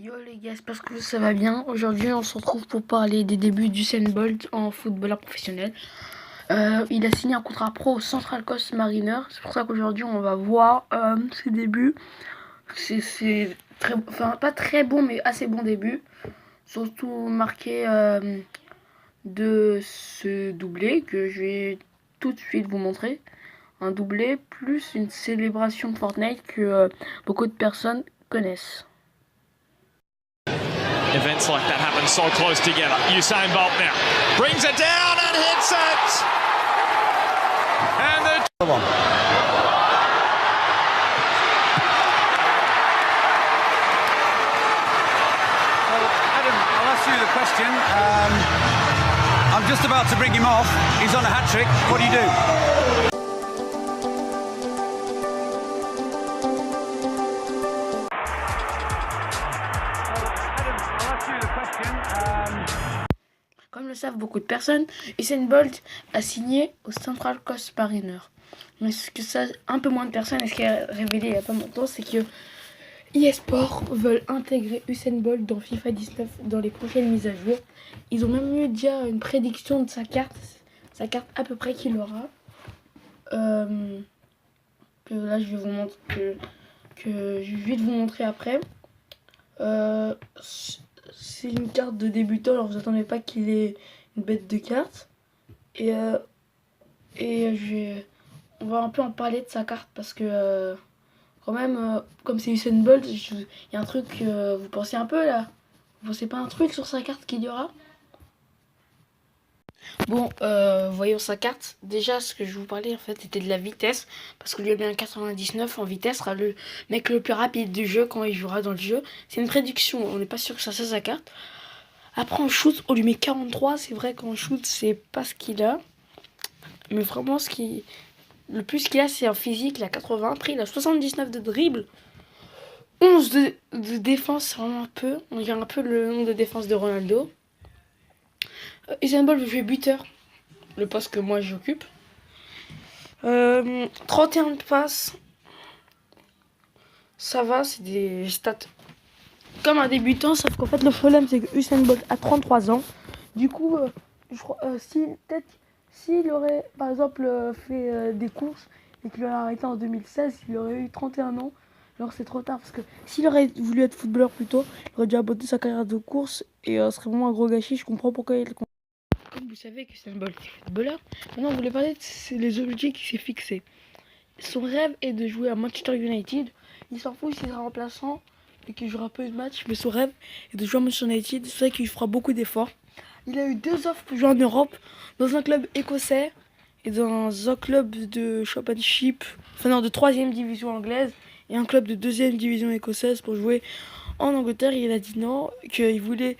Yo les gars, j'espère que ça va bien. Aujourd'hui, on se retrouve pour parler des débuts d'Usain Bolt en footballeur professionnel. Il a signé un contrat pro au Central Coast Mariners. C'est pour ça qu'aujourd'hui, on va voir ses débuts. C'est très, enfin pas très bon, mais assez bon début. Surtout marqué de ce doublé que je vais tout de suite vous montrer. Un doublé plus une célébration Fortnite que beaucoup de personnes connaissent. Events like that happen so close together. Usain Bolt now brings it down and hits it. And the Come on. Well, Adam, I'll ask you the question. I'm just about to bring him off. He's on a hat trick. What do you do? Comme le savent beaucoup de personnes, Usain Bolt a signé au Central Coast Mariners. Mais ce que ça, un peu moins de personnes, et ce qui a révélé il n'y a pas longtemps, c'est que eSport veulent intégrer Usain Bolt dans FIFA 19 dans les prochaines mises à jour. Ils ont même eu déjà une prédiction de sa carte à peu près qu'il aura. Que là je vais vous montrer, que je vais vous montrer après. C'est une carte de débutant, alors vous attendez pas qu'il ait une bête de carte. On va un peu en parler de sa carte parce que quand même, comme c'est Usain Bolt, il y a un truc, vous pensez un peu là? Vous pensez pas un truc sur sa carte qu'il y aura? Bon, voyons sa carte. Déjà, ce que je vous parlais en fait, c'était de la vitesse. Parce que lui a bien 99 en vitesse, sera le mec le plus rapide du jeu quand il jouera dans le jeu. C'est une prédiction, on n'est pas sûr que ça soit sa carte. Après, en shoot, on lui met 43. C'est vrai qu'en shoot, c'est pas ce qu'il a. Mais vraiment, le plus qu'il a, c'est en physique. Il a 80. Après, il a 79 de dribble. 11 de défense, c'est vraiment un peu. On dirait un peu le nombre de défense de Ronaldo. Usain Bolt veut jouer buteur, le poste que moi j'occupe. 31 de passes, ça va, c'est des stats comme un débutant, sauf qu'en fait le problème c'est que Usain Bolt a 33 ans. Du coup, je crois, s'il aurait par exemple fait des courses et qu'il aurait arrêté en 2016, il aurait eu 31 ans. Alors c'est trop tard parce que s'il aurait voulu être footballeur plus tôt, il aurait dû abandonner sa carrière de course et ce serait vraiment un gros gâchis. Je comprends pourquoi il. Comme vous savez que Usain Bolt est footballeur, maintenant on voulait parler de les objectifs qu'il s'est fixés. Son rêve est de jouer à Manchester United. Il s'en fout s'il sera remplaçant et qu'il jouera peu de matchs, mais son rêve est de jouer à Manchester United. C'est vrai qu'il fera beaucoup d'efforts. Il a eu 2 offres pour jouer en Europe, dans un club écossais et dans un club de Championship, de 3e division anglaise et un club de 2e division écossaise pour jouer en Angleterre. Il a dit non, qu'il voulait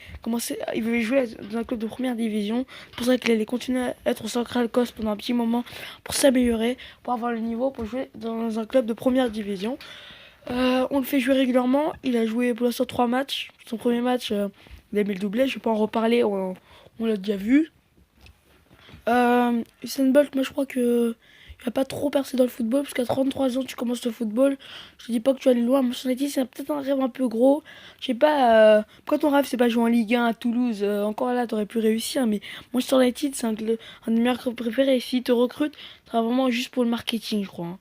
jouer dans un club de première division. C'est pour ça qu'il allait continuer à être au Central Coast pendant un petit moment pour s'améliorer, pour avoir le niveau, pour jouer dans un club de première division. On le fait jouer régulièrement. Il a joué pour l'instant 3 matchs. Son premier match, il a mis le doublé. Je vais pas en reparler, on l'a déjà vu. Usain Bolt, moi je crois que il a pas trop percé dans le football, parce qu'à 33 ans tu commences le football. Je te dis pas que tu vas aller loin. Manchester United, c'est peut-être un rêve un peu gros. Je sais pas, quand ton rêve c'est pas jouer en Ligue 1 à Toulouse, encore là t'aurais pu réussir, mais Manchester United c'est un de mes meilleurs clubs préférés. Et s'ils te recrutent, ça sera vraiment juste pour le marketing, je crois, hein.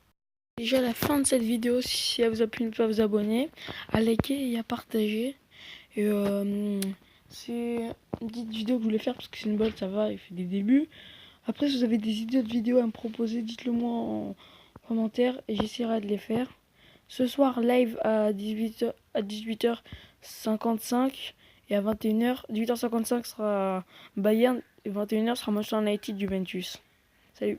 Déjà la fin de cette vidéo, si elle vous a plu, n'oubliez pas de vous abonner, à liker et à partager. Et c'est une petite vidéo que je voulais faire parce que c'est une bonne, ça va, il fait des débuts. Après, si vous avez des idées de vidéos à me proposer, dites-le moi en commentaire et j'essaierai de les faire. Ce soir, live à 18h55 et à 21h. 18h55 sera Bayern et 21h sera Manchester United Juventus. Salut!